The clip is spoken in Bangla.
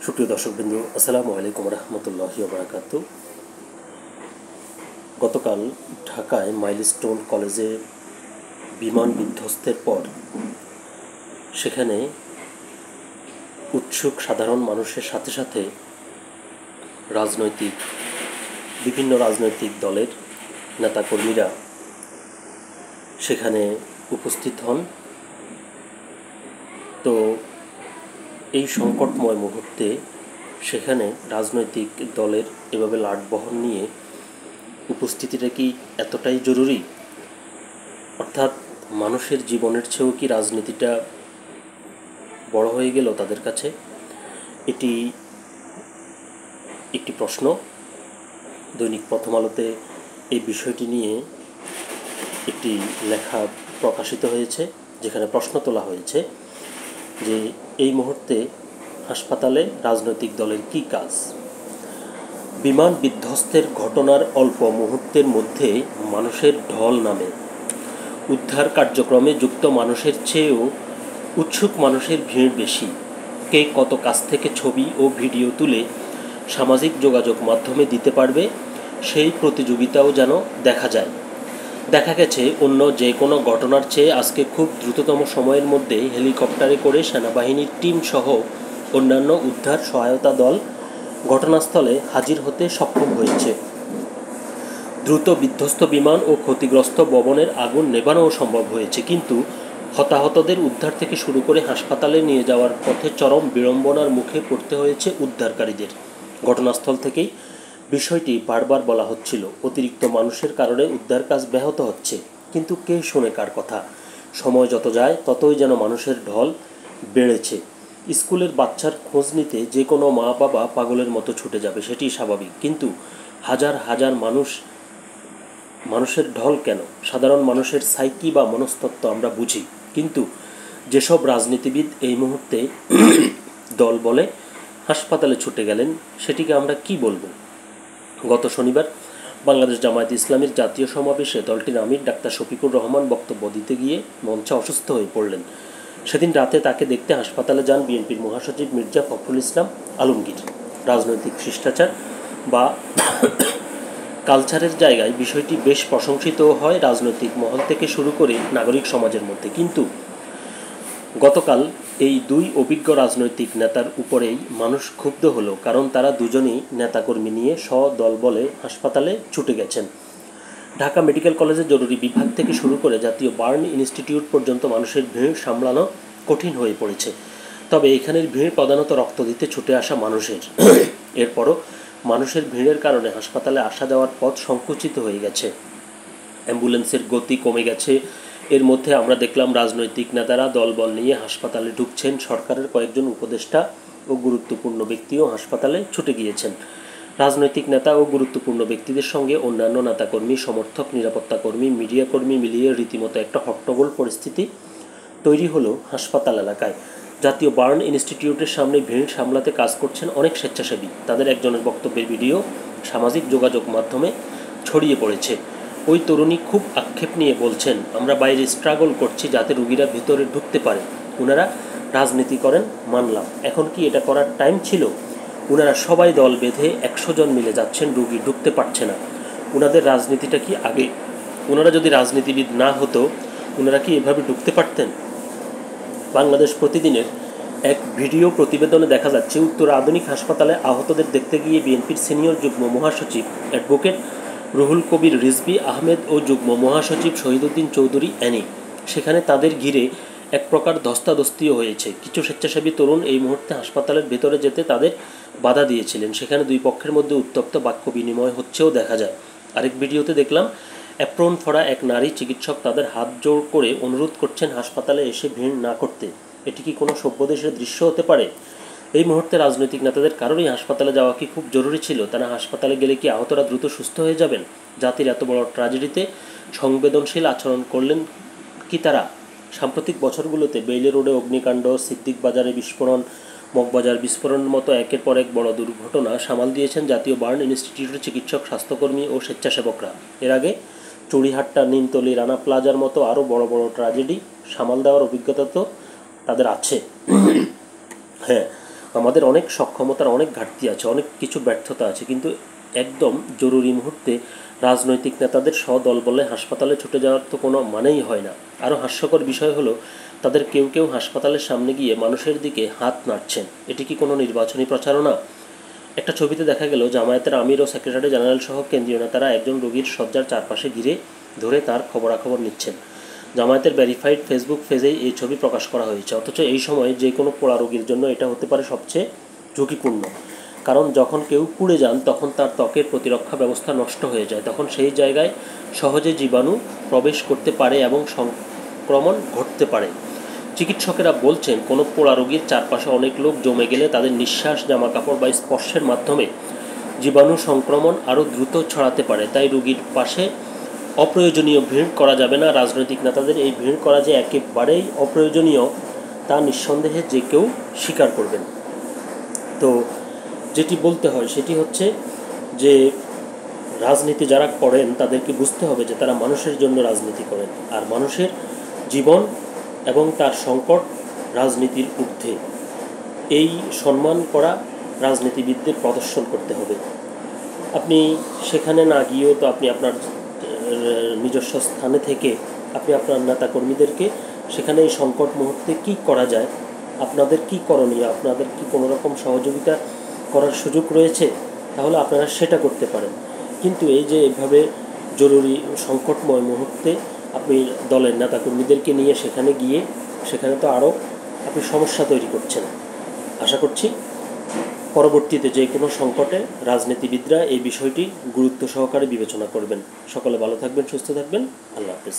সুপ্রিয় দর্শকবৃন্দ, আসসালামু আলাইকুম রহমতুল্লাহি ওয়া বারাকাতুহু। গতকাল ঢাকায় মাইলস্টোন কলেজে বিমান বিধ্বস্তের পর সেখানে উৎসুক সাধারণ মানুষের সাথে সাথে বিভিন্ন রাজনৈতিক দলের নেতাকর্মীরা সেখানে উপস্থিত হন। তো এই সংকটময় মুহূর্তে সেখানে রাজনৈতিক দলের এভাবে লাটবহর নিয়ে উপস্থিতিটা কি এতটাই জরুরি? অর্থাৎ মানুষের জীবনের চেয়েও কি রাজনীতিটা বড় হয়ে গেল তাদের কাছে? এটি একটি প্রশ্ন। দৈনিক প্রথম আলোতে এই বিষয়টি নিয়ে একটি লেখা প্রকাশিত হয়েছে, যেখানে প্রশ্ন তোলা হয়েছে যে এই মুহূর্তে হাসপাতালে রাজনৈতিক দলের কী কাজ? বিমান বিধ্বস্তের ঘটনার অল্প মুহূর্তের মধ্যে মানুষের ঢল নামে। উদ্ধার কার্যক্রমে যুক্ত মানুষের চেয়েও উৎসুক মানুষের ভিড় বেশি। কে কত কাছ থেকে ছবি ও ভিডিও তুলে সামাজিক যোগাযোগ মাধ্যমে দিতে পারবে, সেই প্রতিযোগিতাও যেন দেখা যায়। দেখা গেছে অন্য যে কোনো ঘটনার চেয়ে আজকে খুব দ্রুততম সময়ের মধ্যে হেলিকপ্টারে করে সেনাবাহিনীর টিম সহ অন্যান্য উদ্ধার সহায়তা দল ঘটনাস্থলে হাজির হতে সক্ষম হয়েছে। দ্রুত বিধ্বস্ত বিমান ও ক্ষতিগ্রস্ত ভবনের আগুন নেভানোও সম্ভব হয়েছে, কিন্তু হতাহতদের উদ্ধার থেকে শুরু করে হাসপাতালে নিয়ে যাওয়ার পথে চরম বিড়ম্বনার মুখে পড়তে হয়েছে উদ্ধারকারীদের। ঘটনাস্থল থেকেই বিষয়টি বারবার বলা হচ্ছিল, অতিরিক্ত মানুষের কারণে উদ্ধার কাজ ব্যাহত হচ্ছে, কিন্তু কে শোনে কার কথা? সময় যত যায় ততই যেন মানুষের ঢল বেড়েছে। স্কুলের বাচ্চার খোঁজ নিতে যে কোনো মা বাবা পাগলের মতো ছুটে যাবে, সেটি স্বাভাবিক, কিন্তু হাজার হাজার মানুষের ঢল কেন? সাধারণ মানুষের সাইকি বা মনস্তত্ত্ব আমরা বুঝি, কিন্তু যেসব রাজনীতিবিদ এই মুহূর্তে দল বলে হাসপাতালে ছুটে গেলেন, সেটিকে আমরা কি বলবো? গত শনিবার বাংলাদেশ জামায়াত ইসলামীর জাতীয় সমাবেশে দলটির আমির ডাক্তার শফিকুর রহমান বক্তব্য দিতে গিয়ে মঞ্চে অসুস্থ হয়ে পড়লেন। সেদিন রাতে তাকে দেখতে হাসপাতালে যান বিএনপির মহাসচিব মির্জা ফখরুল ইসলাম আলমগীর। রাজনৈতিক শিষ্টাচার বা কালচারের জায়গায় বিষয়টি বেশ প্রশংসিতও হয় রাজনৈতিক মহল থেকে শুরু করে নাগরিক সমাজের মধ্যে, কিন্তু গতকাল এই দুই অভিজ্ঞ রাজনৈতিক নেতার উপরেই মানুষ ক্ষুব্ধ হলো, কারণ তারা দুজনেই নেতাকর্মী নিয়ে স্বদল বলে হাসপাতালে ছুটে গেছেন। ঢাকা মেডিকেল কলেজের জরুরি বিভাগ থেকে শুরু করে জাতীয় বার্ন ইনস্টিটিউট পর্যন্ত মানুষের ভিড় সামলানো কঠিন হয়ে পড়েছে। তবে এখানের ভিড় প্রধানত রক্ত দিতে ছুটে আসা মানুষের। এরপরও মানুষের ভিড়ের কারণে হাসপাতালে আসা যাওয়ার পথ সংকুচিত হয়ে গেছে, অ্যাম্বুলেন্সের গতি কমে গেছে। এর মধ্যে আমরা দেখলাম রাজনৈতিক নেতারা দলবল নিয়ে হাসপাতালে ঢুকছেন। সরকারের কয়েকজন উপদেষ্টা ও গুরুত্বপূর্ণ ব্যক্তিও হাসপাতালে ছুটে গিয়েছেন। রাজনৈতিক নেতা ও গুরুত্বপূর্ণ ব্যক্তিদের সঙ্গে অন্যান্য নেতাকর্মী, সমর্থক, নিরাপত্তাকর্মী, মিডিয়াকর্মী মিলিয়ে রীতিমতো একটা হট্টগোল পরিস্থিতি তৈরি হলো হাসপাতাল এলাকায়। জাতীয় বার্ন ইনস্টিটিউটের সামনে ভিড় সামলাতে কাজ করছেন অনেক স্বেচ্ছাসেবী। তাদের একজনের বক্তব্যের ভিডিও সামাজিক যোগাযোগ মাধ্যমে ছড়িয়ে পড়েছে। ওই তরুণী খুব আক্ষেপ নিয়ে বলছেন, আমরা বাইরে স্ট্রাগল করছি যাতে রুগীরা ভিতরে ঢুকতে পারে। ওনারা রাজনীতি করেন মানলাম, এখন কি এটা করার টাইম ছিল? ওনারা সবাই দল বেঁধে 100 জন মিলে যাচ্ছেন, রুগী ঢুকতে পারছে না। ওনাদের রাজনীতিটা কি আগে? ওনারা যদি রাজনীতিবিদ না হতো, ওনারা কি এভাবে ঢুকতে পারতেন? বাংলাদেশ প্রতিদিনের এক ভিডিও প্রতিবেদনে দেখা যাচ্ছে, উত্তর আধুনিক হাসপাতালে আহতদের দেখতে গিয়ে বিএনপির সিনিয়র যুগ্ম মহাসচিব অ্যাডভোকেট রুহুল কবির রিজভী আহমেদ ও যুগ্ম মহাসচিব শহীদুদ্দিন চৌধুরী অ্যানি। সেখানে তাদের ঘিরে এক প্রকার ধস্তাধস্তিও হয়েছে। কিছু স্বেচ্ছাসেবী তরুণ এই মুহূর্তে হাসপাতালের ভেতরে যেতে তাদের বাধা দিয়েছিলেন। সেখানে দুই পক্ষের মধ্যে উত্তপ্ত বাক্য বিনিময় হচ্ছেও দেখা যায়। আরেক ভিডিওতে দেখলাম অ্যাপ্রন পরা এক নারী চিকিৎসক তাদের হাত জোড় করে অনুরোধ করছেন হাসপাতালে এসে ভিড় না করতে। এটি কি কোনো সভ্য দেশের দৃশ্য হতে পারে? এই মুহূর্তে রাজনৈতিক নেতাদের কারণেই হাসপাতালে যাওয়া কি খুব জরুরি ছিল? তারা হাসপাতালে গেলে কি আহতরা দ্রুত সুস্থ হয়ে যাবেন? জাতির এত বড় ট্র্যাজেডিতে সংবেদনশীল আচরণ করলেন কি তারা? সাম্প্রতিক বছরগুলোতে বেইলি রোডে অগ্নিকাণ্ড, সিদ্দিক বাজারে বিস্ফোরণ, মগবাজার বিস্ফোরণের মতো একের পর এক বড় দুর্ঘটনা সামাল দিয়েছেন জাতীয় বার্ন ইনস্টিটিউটের চিকিৎসক, স্বাস্থ্যকর্মী ও স্বেচ্ছাসেবকরা। এর আগে চুড়িহাট্টা, নিমতলী, রানা প্লাজার মতো আরও বড় বড় ট্র্যাজেডি সামাল দেওয়ার অভিজ্ঞতা তো তাদের আছে। হ্যাঁ, আমাদের অনেক সক্ষমতার অনেক ঘাটতি আছে, অনেক কিছু ব্যর্থতা আছে, কিন্তু একদম জরুরি মুহূর্তে রাজনৈতিক নেতাদের সদল বলে হাসপাতালে ছুটে যাওয়ার তো কোনো মানেই হয় না। আরও হাস্যকর বিষয় হলো, তাদের কেউ কেউ হাসপাতালের সামনে গিয়ে মানুষের দিকে হাত নাড়ছেন। এটি কি কোনো নির্বাচনী প্রচারণা? একটা ছবিতে দেখা গেল জামায়াতের আমির ও সেক্রেটারি জেনারেল সহ কেন্দ্রীয় নেতারা একজন রোগীর শয্যার চারপাশে ঘিরে ধরে তার খবরাখবর নিচ্ছেন। জামায়াতের ভেরিফাইড ফেসবুক পেজেই এই ছবি প্রকাশ করা হয়েছে। অথচ এই সময়ে যে কোনো পোড়া রোগীর জন্য এটা হতে পারে সবচেয়ে ঝুঁকিপূর্ণ। কারণ যখন কেউ পুড়ে যান তখন তার ত্বকের প্রতিরক্ষা ব্যবস্থা নষ্ট হয়ে যায়, তখন সেই জায়গায় সহজে জীবাণু প্রবেশ করতে পারে এবং সংক্রমণ ঘটতে পারে। চিকিৎসকেরা বলছেন, কোনো পোড়া রোগীর চারপাশে অনেক লোক জমে গেলে তাদের নিঃশ্বাস, জামাকাপড় বা স্পর্শের মাধ্যমে জীবাণু সংক্রমণ আরও দ্রুত ছড়াতে পারে। তাই রোগীর পাশে অপ্রয়োজনীয় ভিড় করা যাবে না। রাজনৈতিক নেতাদের এই ভিড় করা যে একেবারেই অপ্রয়োজনীয় তা নিঃসন্দেহে যে কেউ স্বীকার করবেন। তো যেটি বলতে হয় সেটি হচ্ছে যে রাজনীতি যারা করেন তাদেরকে বুঝতে হবে যে তারা মানুষের জন্য রাজনীতি করেন, আর মানুষের জীবন এবং তার সংকট রাজনীতির ঊর্ধ্বে। এই সম্মান করা রাজনীতিবিদদের প্রদর্শন করতে হবে। আপনি সেখানে না গিয়েও তো আপনি আপনার নিজস্ব স্থানে থেকে আপনি আপনার নেতাকর্মীদেরকে সেখানে এই সংকট মুহূর্তে কী করা যায়, আপনাদের কি করণীয়, আপনাদের কি কোনো রকম সহযোগিতা করার সুযোগ রয়েছে, তাহলে আপনারা সেটা করতে পারেন। কিন্তু এই যে এভাবে জরুরি সংকটময় মুহূর্তে আপনি দলের নেতাকর্মীদেরকে নিয়ে সেখানে গিয়ে সেখানে তো আরও আপনি সমস্যা তৈরি করছেন। আশা করছি পরবর্তীতে যে কোনো সংকটে রাজনীতিবিদরা এই বিষয়টি গুরুত্ব সহকারে বিবেচনা করবেন। সকলে ভালো থাকবেন, সুস্থ থাকবেন। আল্লাহ হাফেজ।